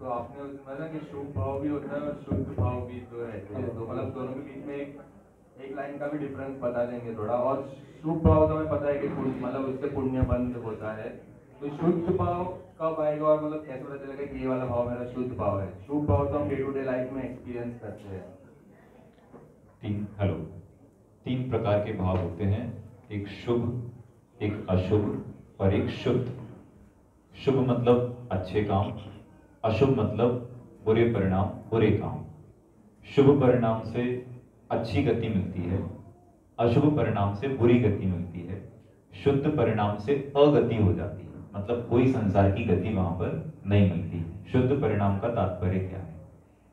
तो आपने उसमें बोला कि शुभ भाव भी होता है और शुद्ध भाव भी तो रहते हैं, तो मतलब दोनों के बीच में एक लाइन का भी डिफरेंस बता देंगे थोड़ा। और शुभ भाव तो हमें पता है कि मतलब उससे पुण्य बंद होता है, तो शुद्ध भाव कब आएगा और मतलब कैसे पता चलेगा कि ये वाला भाव मेरा शुद्ध भाव है? शुभ भाव तो हम डे टू डे लाइफ में एक्सपीरियंस करते हैं। तीन प्रकार के भाव होते हैं, एक शुभ, एक अशुभ और एक शुद्ध। शुभ मतलब अच्छे काम, अशुभ मतलब बुरे परिणाम, बुरे काम। शुभ परिणाम से अच्छी गति मिलती है, अशुभ परिणाम से बुरी गति मिलती है, शुद्ध परिणाम से अगति हो जाती है, मतलब कोई संसार की गति वहां पर नहीं मिलती। शुद्ध परिणाम का तात्पर्य क्या है?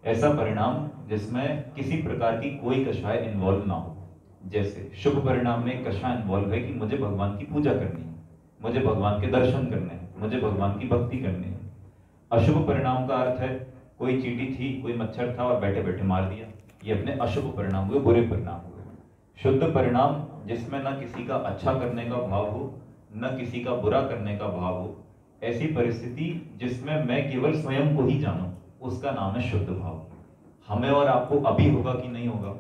ऐसा परिणाम जिसमें किसी प्रकार की कोई कषाय इन्वॉल्व ना हो। जैसे शुभ परिणाम में कषाय इन्वॉल्व है कि मुझे भगवान की पूजा करनी है, मुझे भगवान के दर्शन करने हैं, मुझे भगवान की भक्ति करनी है। अशुभ परिणाम का अर्थ है कोई चींटी थी, कोई मच्छर था और बैठे बैठे मार दिया, ये अपने अशुभ परिणाम हुए, बुरे परिणाम हुए। शुद्ध परिणाम जिसमें न किसी का अच्छा करने का भाव हो, न किसी का बुरा करने का भाव हो, ऐसी परिस्थिति जिसमें मैं केवल स्वयं को ही जानूं, उसका नाम है शुद्ध भाव। हमें और आपको अभी होगा कि नहीं होगा,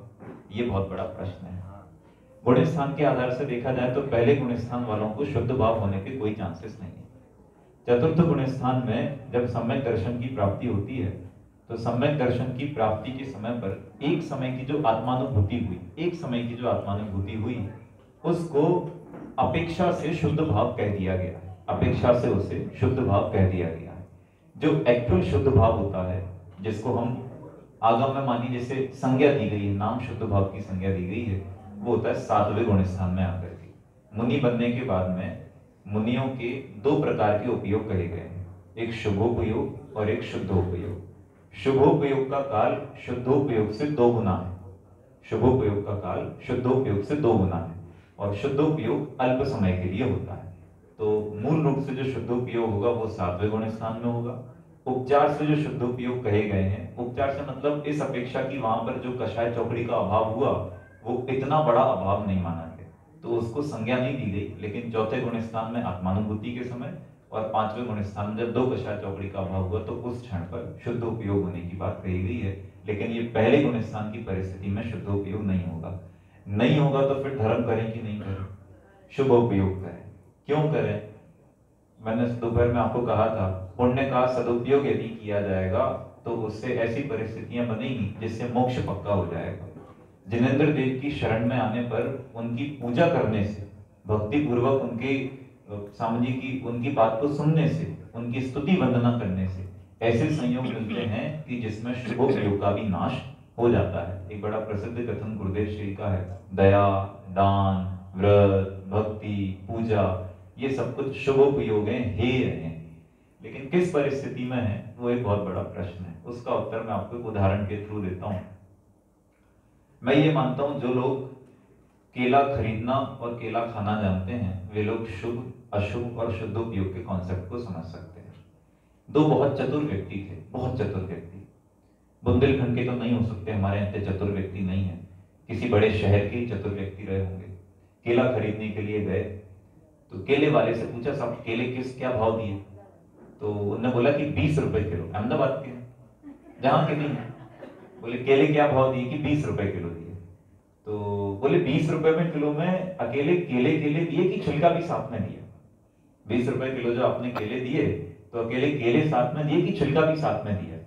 ये बहुत बड़ा प्रश्न है। गुण स्थान के आधार से देखा जाए तो पहले गुण स्थान वालों को शुद्ध भाव होने के कोई चांसेस नहीं है। चतुर्थ गुण स्थान में जब सम्यक दर्शन की प्राप्ति होती है, तो सम्यक दर्शन की प्राप्ति के समय पर एक समय की जो आत्मानुभूति हुई, उसको अपेक्षा से शुद्ध भाव कह दिया गया है। अपेक्षा से उसे शुद्ध भाव कह दिया गया है। जो एक्चुअल शुद्ध भाव होता है, जिसको हम आगम में मानी जैसे संज्ञा दी गई है, नाम शुद्ध भाव की संज्ञा दी गई है, वो होता है सातवें गुण स्थान में आकर के। मुनि बनने के बाद में मुनियों के दो प्रकार के उपयोग कहे गए हैं, एक शुभोपयोग और एक शुद्धोपयोग। शुभोपयोग का काल शुद्धोपयोग से 2 गुना है, शुभोपयोग का काल शुद्धोपयोग से 2 गुना है, और शुद्धोपयोग अल्प समय के लिए होता है। तो मूल रूप से जो शुद्धोपयोग होगा वो 7वें गुण स्थान में होगा। उपचार से जो शुद्धोपयोग कहे गए हैं, उपचार से मतलब इस अपेक्षा की वहां पर जो कषाय चौकड़ी का अभाव हुआ वो इतना बड़ा अभाव नहीं माना गया, तो उसको संज्ञा नहीं दी गई। लेकिन चौथे गुण स्थान में आत्मानुभूति के समय और 5वें गुण स्थान में जब 2 कषाय चौकड़ी का अभाव हुआ, तो उस क्षण पर शुद्ध उपयोग होने की बात कही गई है। लेकिन ये पहले गुण स्थान की परिस्थिति में शुद्ध उपयोग नहीं होगा। नहीं होगा तो फिर धर्म करें कि नहीं करें? शुभ उपयोग करें। क्यों करें? मैंने दोपहर में आपको कहा था, पुण्य का सदुपयोग यदि किया जाएगा तो उससे ऐसी परिस्थितियां बनेगी जिससे मोक्ष पक्का हो जाएगा। जिनेंद्र देव की शरण में आने पर उनकी पूजा करने से, भक्ति पूर्वक उनके स्वामी जी की उनकी बात को सुनने से, उनकी स्तुति वंदना करने से ऐसे संयोग मिलते हैं कि जिसमें शुभोपयोग का भी नाश हो जाता है। एक बड़ा प्रसिद्ध कथन गुरुदेव श्री का है, दया, दान, व्रत, भक्ति, पूजा, ये सब कुछ शुभोपयोग है, हेय है। लेकिन किस परिस्थिति में है वो एक बहुत बड़ा प्रश्न है। उसका उत्तर मैं आपको एक उदाहरण के थ्रू देता हूं। मैं ये मानता हूं जो लोग केला खरीदना और केला खाना जानते हैं, वे लोग शुभ, अशुभ और शुद्धोपयोग के कॉन्सेप्ट को समझ सकते हैं। 2 बहुत चतुर व्यक्ति थे, बहुत चतुर व्यक्ति, बुंदेलखंड के तो नहीं हो सकते, हमारे यहाँ इतने चतुर व्यक्ति नहीं है, किसी बड़े शहर के चतुर व्यक्ति रहे होंगे। केला खरीदने के लिए गए तो केले वाले से पूछा, साहब केले क्या भाव दिए? तो उन्होंने बोला कि 20 रुपए किलो। अहमदाबाद के जहां के नहीं, बोले केले क्या भाव दिए? कि 20 रुपए किलो दिए। तो बोले 20 रुपए में किलो में अकेले केले दिए कि छिलका भी साथ में दिया? 20 रुपए किलो जो आपने केले दिए, तो अकेले केले साथ में दिए कि छिलका भी साथ में दिया?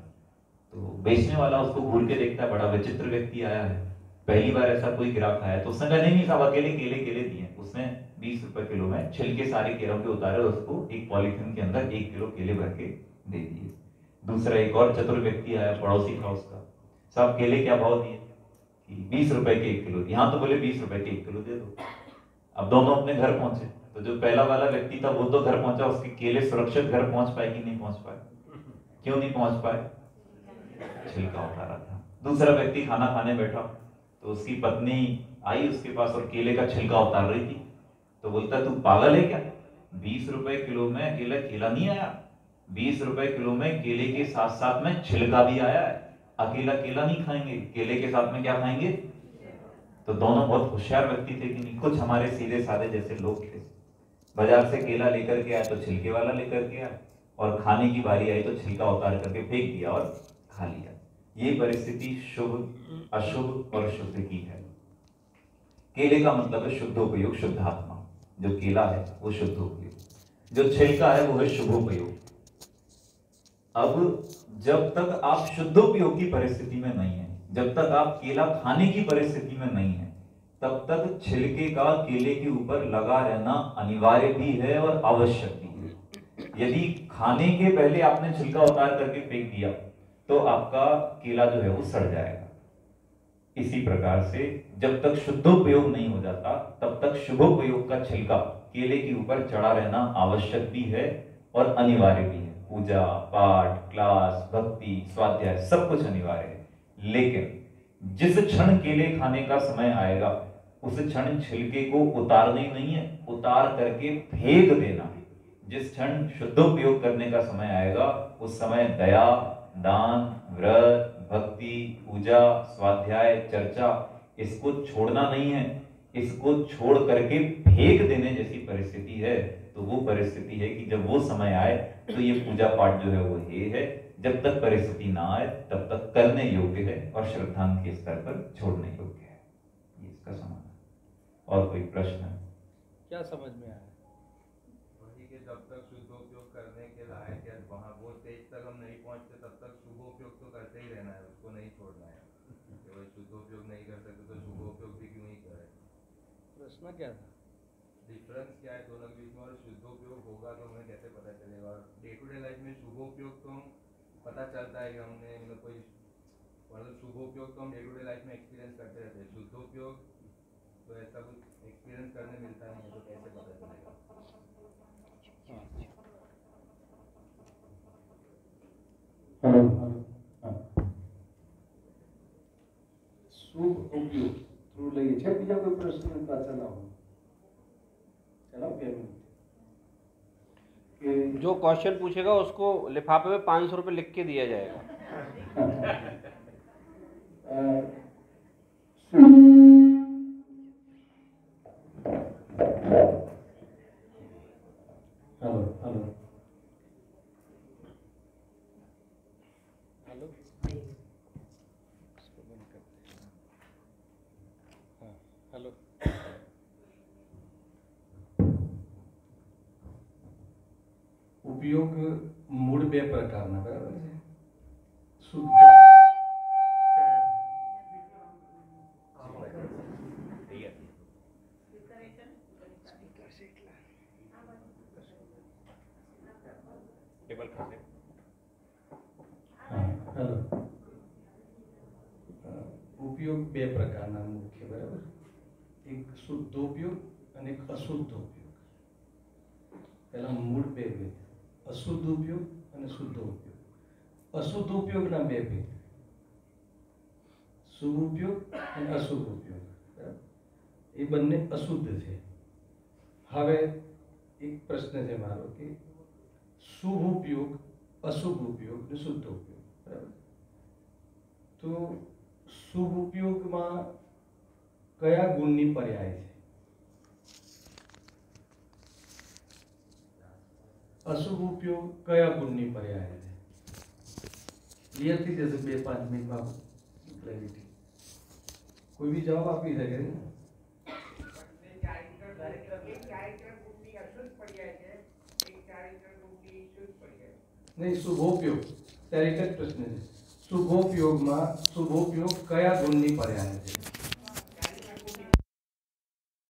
तो बेचने वाला उसको घूर के देखता है, बड़ा विचित्र व्यक्ति आया है, पहली बार ऐसा कोई ग्राहक आया। तो उसने कहा नहीं साहब अकेले केले दिए। उसने 20 रुपए किलो में छिलके सारे केलों के उतारे, उसको एक पॉलीथिन के अंदर 1 किलो केले भर के दे दिए। दूसरा एक और चतुर व्यक्ति आया, पड़ोसी था उसका, साहब केले क्या भाव दिए? 20 रुपए के 1 किलो। यहाँ तो बोले 20 रुपए के 1 किलो दे दो। अब दोनों अपने घर पहुंचे, तो जो पहला वाला व्यक्ति था वो तो घर पहुंचा, उसके केले सुरक्षित घर पहुंच पाए कि नहीं पहुंच पाए? क्यों नहीं पहुंच पाए? छिलका उतारा था। दूसरा व्यक्ति खाना खाने बैठा, तो उसकी पत्नी आई उसके पास और केले का छिलका उतार रही थी। तो बोलता तू पागल है क्या? 20 रुपए किलो में अकेला केला नहीं आया, 20 रुपए किलो में केले के साथ साथ में छिलका भी आया है। अकेला केला नहीं खाएंगे, केले के साथ में क्या खाएंगे? तो दोनों बहुत होशियार व्यक्ति थे कि नहीं? कुछ हमारे सीधे साधे जैसे लोग थे। बाजार से केला लेकर के आया तो छिलके वाला लेकर के आया, और खाने की बारी आई तो छिलका उतार करके फेंक दिया और खा लिया। ये परिस्थिति शुभ, अशुभ और शुद्ध की है। केले का मतलब है शुद्धोपयोग, शुद्धात्मा। जो केला है वो शुद्धोपयोग, जो छिलका है वो है शुभोपयोग। अब जब तक आप शुद्धोपयोग की परिस्थिति में नहीं है, जब तक आप केला खाने की परिस्थिति में नहीं है, तब तक छिलके का केले के ऊपर लगा रहना अनिवार्य भी है और आवश्यक भी है। यदि खाने के पहले आपने छिलका उतार करके फेंक दिया तो आपका केला जो है वो सड़ जाएगा। इसी प्रकार से जब तक शुद्धोपयोग नहीं हो जाता तब तक शुभोपयोग का छिलका केले के ऊपर चढ़ा रहना आवश्यक भी है और अनिवार्य भी है। पूजा पाठ, क्लास, भक्ति, स्वाध्याय सब कुछ अनिवार्य है। लेकिन जिस क्षण केले खाने का समय आएगा उस क्षण छिलके को उतारना ही नहीं है, उतार करके फेंक देना है। जिस क्षण शुद्धोपयोग करने का समय आएगा उस समय दया, दान, व्रत, भक्ति, पूजा, स्वाध्याय, चर्चा, इसको छोड़ना नहीं है। इसको छोड़ करके फेंक देने जैसी परिस्थिति है। तो वो परिस्थिति है कि जब वो समय आए तो ये पूजा पाठ जो है वो ये है। जब तक परिस्थिति ना आए तब तक करने योग्य है और श्रद्धांत के स्तर पर छोड़ने योग्य है। ये इसका समाधान। और कोई प्रश्न है? क्या समझ में आया? वही कि जब तक शुद्धोपयोग करने के लायक है, वहाँ वो स्टेज तक हम नहीं पहुँचते तब तक शुभोपयोग तो करते ही रहना है, उसको नहीं छोड़ना है। केवल शुद्धोपयोग नहीं कर सकते तो शुभोपयोग भी क्यों ही करें? प्रश्न क्या था? डिफरेंस क्या है दोनों के बीच में, और शुद्धोपयोग होगा तो हमें कैसे पता चलेगा? और डे टू डे लाइफ में शुभोपयोग तो हम पता चलता है कि हमने मतलब कोई मतलब शुभोपयोग तो हम डे टू डे लाइफ में एक्सपीरियंस करते रहते हैं। शुद्धोपयोग तो ऐसा कुछ एक्सपीरियंस करने मिलता नहीं है, तो कैसे पता चलेगा? શુભ ઉપયોગ થોડું લઈએ છે। બીજા કોઈ પ્રશ્ન પાછા ના હોય? चलो 2 मिनट कि जो क्वेश्चन पूछेगा उसको लिफाफे में 500 रुपये लिख के दिया जाएगा। हेलो हेलो हेलो, इसको बंद कर दे। हाँ, हेलो। ઉપયોગ મૂળ 2 પ્રકારના, બરાબર છે? શુદ્ધ ઉપયોગ 2 પ્રકારના મુખ્ય, બરાબર? એક શુદ્ધોપયોગ અને એક અશુદ્ધોપયોગ। પહેલા મૂળ 2 ભેદ, અશુદ્ધ ઉપયોગ અને શુદ્ધ ઉપયોગ। અશુદ્ધ ઉપયોગના 2 ભેદ, શુભ ઉપયોગ અને અશુભ ઉપયોગ, બરાબર? એ બંને અશુદ્ધ છે। હવે એક પ્રશ્ન છે મારો કે શુભ ઉપયોગ, અશુભ ઉપયોગ અને શુદ્ધ ઉપયોગ, બરાબર? તો શુભ ઉપયોગમાં કયા ગુણની પર્યાય છે? अशुभ उपयोग कया गुणनी पर्याय है? क्लियर थी जैसे 2-5 मिनट में क्लैरिटी कोई भी जवाब आप ही सके नहीं। शुभोपयोग कैरेक्टर प्रश्न है। शुभोपयोग में शुभोपयोग कया गुणनी पर्याय है?